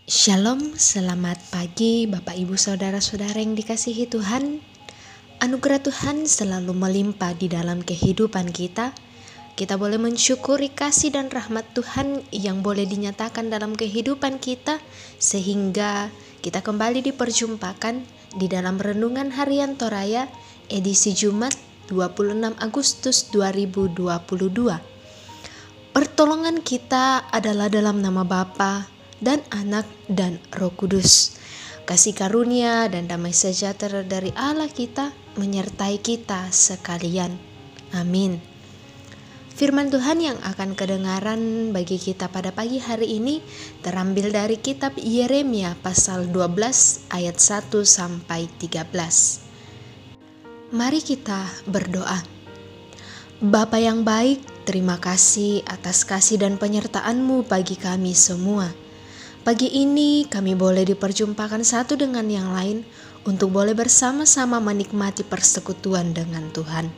Shalom, selamat pagi Bapak Ibu Saudara-saudara yang dikasihi Tuhan. Anugerah Tuhan selalu melimpah di dalam kehidupan kita. Kita boleh mensyukuri kasih dan rahmat Tuhan yang boleh dinyatakan dalam kehidupan kita, sehingga kita kembali diperjumpakan di dalam Renungan Harian Toraya edisi Jumat 26 Agustus 2022. Pertolongan kita adalah dalam nama Bapa dan Anak dan Roh Kudus. Kasih karunia dan damai sejahtera dari Allah kita menyertai kita sekalian. Amin. Firman Tuhan yang akan kedengaran bagi kita pada pagi hari ini terambil dari kitab Yeremia pasal 12 ayat 1 sampai 13. Mari kita berdoa. Bapa yang baik, terima kasih atas kasih dan penyertaan-Mu bagi kami semua. Pagi ini kami boleh diperjumpakan satu dengan yang lain untuk boleh bersama-sama menikmati persekutuan dengan Tuhan.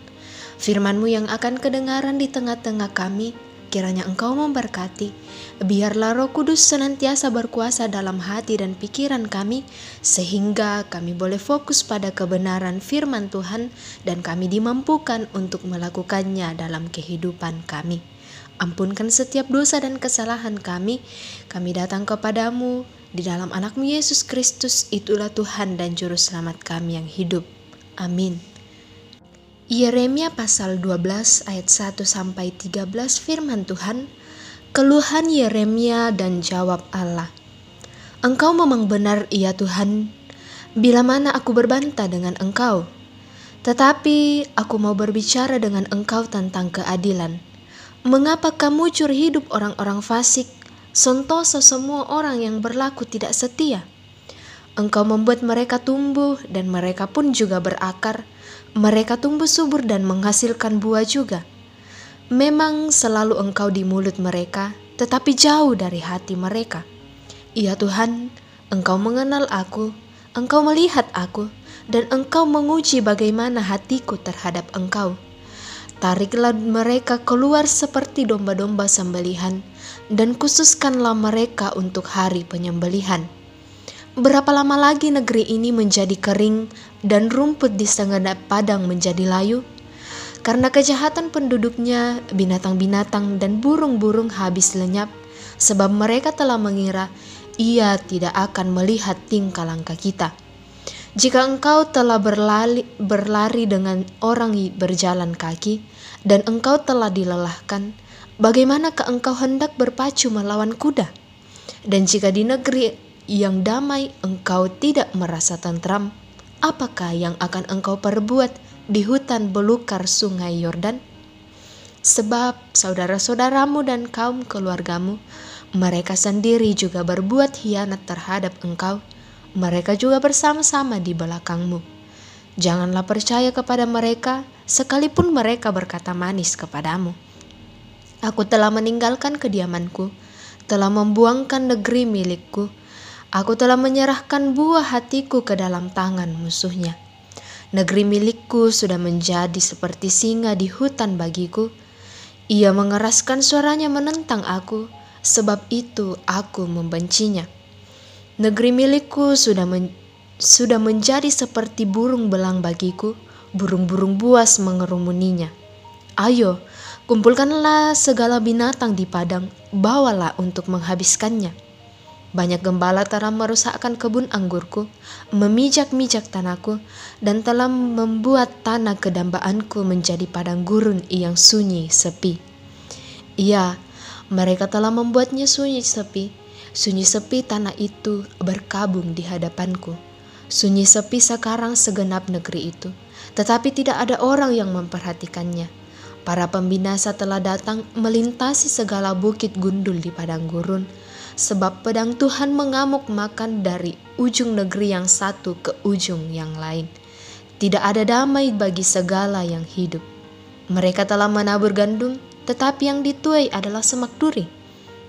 Firman-Mu yang akan kedengaran di tengah-tengah kami, kiranya Engkau memberkati. Biarlah Roh Kudus senantiasa berkuasa dalam hati dan pikiran kami, sehingga kami boleh fokus pada kebenaran firman Tuhan dan kami dimampukan untuk melakukannya dalam kehidupan kami. Ampunkan setiap dosa dan kesalahan kami datang kepadamu di dalam Anak-Mu Yesus Kristus, itulah Tuhan dan Juru Selamat kami yang hidup. Amin. Yeremia pasal 12 ayat 1 sampai 13 firman Tuhan, keluhan Yeremia dan jawab Allah. Engkau memang benar ya Tuhan, bila mana aku berbantah dengan Engkau. Tetapi aku mau berbicara dengan Engkau tentang keadilan. Mengapa kamu curi hidup orang-orang fasik, sentosa semua orang yang berlaku tidak setia? Engkau membuat mereka tumbuh dan mereka pun juga berakar, mereka tumbuh subur dan menghasilkan buah juga. Memang selalu Engkau di mulut mereka, tetapi jauh dari hati mereka. Ya Tuhan, Engkau mengenal aku, Engkau melihat aku, dan Engkau menguji bagaimana hatiku terhadap Engkau. Tariklah mereka keluar seperti domba-domba sembelihan, dan khususkanlah mereka untuk hari penyembelihan. Berapa lama lagi negeri ini menjadi kering, dan rumput di segenap padang menjadi layu? Karena kejahatan penduduknya, binatang-binatang dan burung-burung habis lenyap, sebab mereka telah mengira ia tidak akan melihat tingkah langkah kita. Jika engkau telah berlari dengan orang berjalan kaki, dan engkau telah dilelahkan, bagaimanakah engkau hendak berpacu melawan kuda? Dan jika di negeri yang damai engkau tidak merasa tentram, apakah yang akan engkau perbuat di hutan belukar sungai Yordan? Sebab saudara-saudaramu dan kaum keluargamu, mereka sendiri juga berbuat hianat terhadap engkau. Mereka juga bersama-sama di belakangmu. Janganlah percaya kepada mereka, sekalipun mereka berkata manis kepadamu. Aku telah meninggalkan kediamanku, telah membuangkan negeri milikku. Aku telah menyerahkan buah hatiku ke dalam tangan musuhnya. Negeri milikku sudah menjadi seperti singa di hutan bagiku. Ia mengeraskan suaranya menentang aku, sebab itu aku membencinya. Negeri milikku sudah menjadi seperti burung belang bagiku, burung-burung buas mengerumuninya. Ayo, kumpulkanlah segala binatang di padang, bawalah untuk menghabiskannya. Banyak gembala telah merusakkan kebun anggurku, memijak-mijak tanahku, dan telah membuat tanah kedambaanku menjadi padang gurun yang sunyi sepi. Iya, mereka telah membuatnya sunyi sepi tanah itu berkabung di hadapanku. Sunyi sepi sekarang segenap negeri itu, tetapi tidak ada orang yang memperhatikannya. Para pembinasa telah datang melintasi segala bukit gundul di padang gurun, sebab pedang Tuhan mengamuk makan dari ujung negeri yang satu ke ujung yang lain. Tidak ada damai bagi segala yang hidup. Mereka telah menabur gandum, tetapi yang dituai adalah semak duri.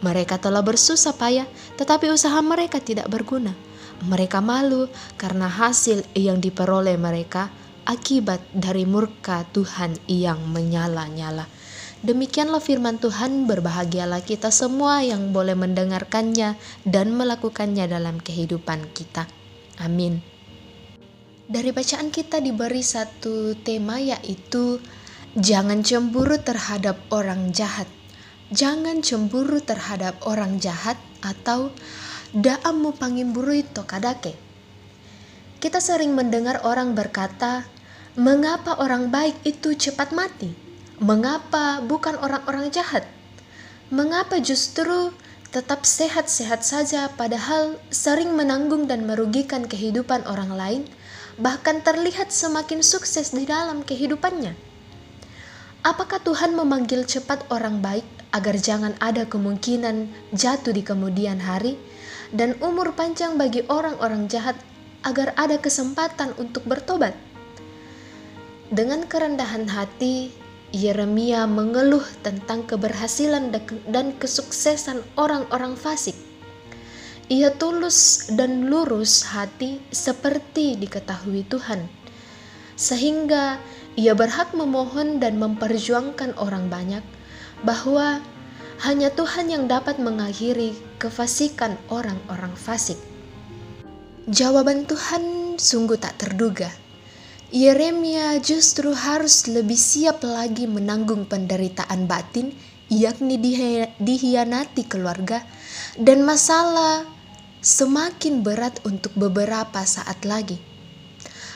Mereka telah bersusah payah, tetapi usaha mereka tidak berguna. Mereka malu karena hasil yang diperoleh mereka akibat dari murka Tuhan yang menyala-nyala. Demikianlah firman Tuhan, berbahagialah kita semua yang boleh mendengarkannya dan melakukannya dalam kehidupan kita. Amin. Dari bacaan kita diberi satu tema, yaitu jangan cemburu terhadap orang jahat. Jangan cemburu terhadap orang jahat, atau da'ammu pangimburu itu kadake. Kita sering mendengar orang berkata, mengapa orang baik itu cepat mati? Mengapa bukan orang-orang jahat? Mengapa justru tetap sehat-sehat saja padahal sering menanggung dan merugikan kehidupan orang lain, bahkan terlihat semakin sukses di dalam kehidupannya? Apakah Tuhan memanggil cepat orang baik agar jangan ada kemungkinan jatuh di kemudian hari, dan umur panjang bagi orang-orang jahat agar ada kesempatan untuk bertobat? Dengan kerendahan hati, Yeremia mengeluh tentang keberhasilan dan kesuksesan orang-orang fasik. Ia tulus dan lurus hati seperti diketahui Tuhan, sehingga ia berhak memohon dan memperjuangkan orang banyak bahwa hanya Tuhan yang dapat mengakhiri kefasikan orang-orang fasik. Jawaban Tuhan sungguh tak terduga. Yeremia justru harus lebih siap lagi menanggung penderitaan batin, yakni dihianati keluarga, dan masalah semakin berat untuk beberapa saat lagi.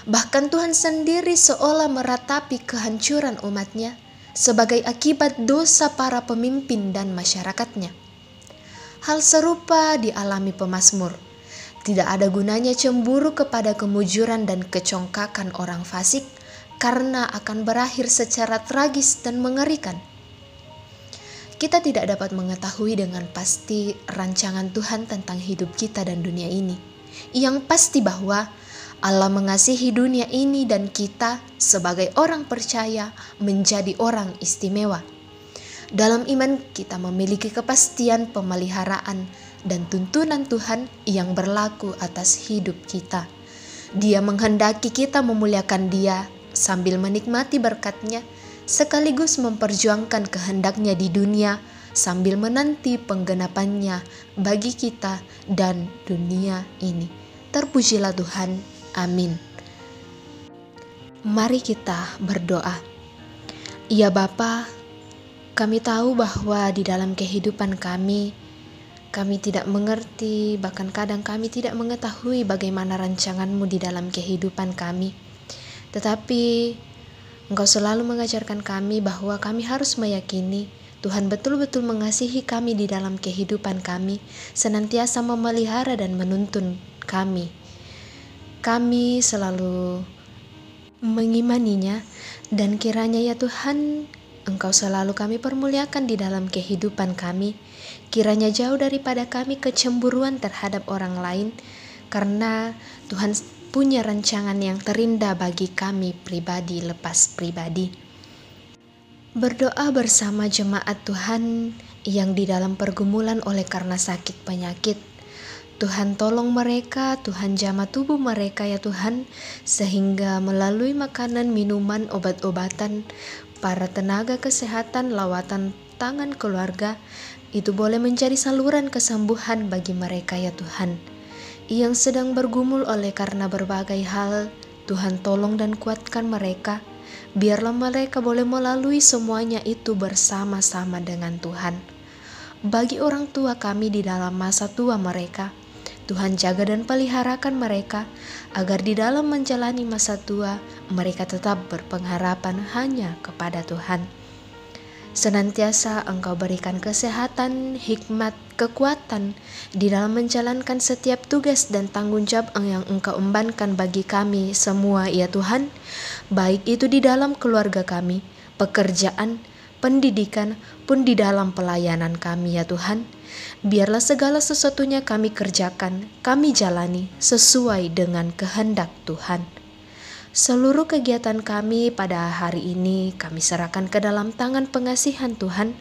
Bahkan Tuhan sendiri seolah meratapi kehancuran umatnya sebagai akibat dosa para pemimpin dan masyarakatnya. Hal serupa dialami pemazmur. Tidak ada gunanya cemburu kepada kemujuran dan kecongkakan orang fasik, karena akan berakhir secara tragis dan mengerikan. Kita tidak dapat mengetahui dengan pasti rancangan Tuhan tentang hidup kita dan dunia ini. Yang pasti bahwa Allah mengasihi dunia ini dan kita sebagai orang percaya menjadi orang istimewa. Dalam iman kita memiliki kepastian pemeliharaan dan tuntunan Tuhan yang berlaku atas hidup kita. Dia menghendaki kita memuliakan Dia sambil menikmati berkat-Nya, sekaligus memperjuangkan kehendak-Nya di dunia sambil menanti penggenapan-Nya bagi kita dan dunia ini. Terpujilah Tuhan. Amin. Mari kita berdoa. Ya Bapa, kami tahu bahwa di dalam kehidupan kami tidak mengerti, bahkan kadang kami tidak mengetahui bagaimana rancangan-Mu di dalam kehidupan kami. Tetapi Engkau selalu mengajarkan kami bahwa kami harus meyakini Tuhan betul-betul mengasihi kami di dalam kehidupan kami, senantiasa memelihara dan menuntun kami. Kami selalu mengimaninya, dan kiranya ya Tuhan, Engkau selalu kami permuliakan di dalam kehidupan kami. Kiranya jauh daripada kami kecemburuan terhadap orang lain, karena Tuhan punya rancangan yang terindah bagi kami pribadi lepas pribadi. Berdoa bersama jemaat Tuhan yang di dalam pergumulan oleh karena sakit penyakit. Tuhan tolong mereka, Tuhan jamah tubuh mereka ya Tuhan, sehingga melalui makanan, minuman, obat-obatan, para tenaga kesehatan, lawatan tangan keluarga, itu boleh menjadi saluran kesembuhan bagi mereka ya Tuhan. Yang sedang bergumul oleh karena berbagai hal, Tuhan tolong dan kuatkan mereka. Biarlah mereka boleh melalui semuanya itu bersama-sama dengan Tuhan. Bagi orang tua kami di dalam masa tua mereka, Tuhan jaga dan peliharakan mereka, agar di dalam menjalani masa tua, mereka tetap berpengharapan hanya kepada Tuhan. Senantiasa Engkau berikan kesehatan, hikmat, kekuatan di dalam menjalankan setiap tugas dan tanggung jawab yang Engkau embankan bagi kami semua ya Tuhan, baik itu di dalam keluarga kami, pekerjaan, pendidikan, pun di dalam pelayanan kami ya Tuhan. Biarlah segala sesuatunya kami kerjakan, kami jalani sesuai dengan kehendak Tuhan. Seluruh kegiatan kami pada hari ini kami serahkan ke dalam tangan pengasihan Tuhan.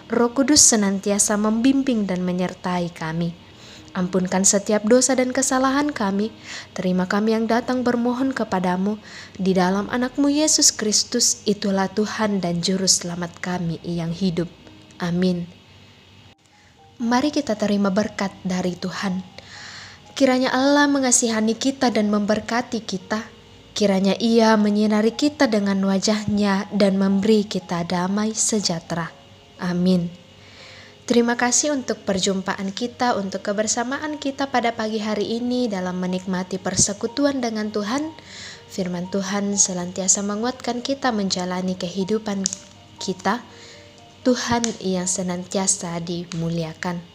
Roh Kudus senantiasa membimbing dan menyertai kami. Ampunkan setiap dosa dan kesalahan kami. Terima kami yang datang bermohon kepadamu. Di dalam anakmu Yesus Kristus, itulah Tuhan dan Juru Selamat kami yang hidup. Amin. Mari kita terima berkat dari Tuhan. Kiranya Allah mengasihani kita dan memberkati kita. Kiranya Ia menyinari kita dengan wajah-Nya dan memberi kita damai sejahtera. Amin. Terima kasih untuk perjumpaan kita, untuk kebersamaan kita pada pagi hari ini dalam menikmati persekutuan dengan Tuhan. Firman Tuhan senantiasa menguatkan kita menjalani kehidupan kita. Tuhan yang senantiasa dimuliakan.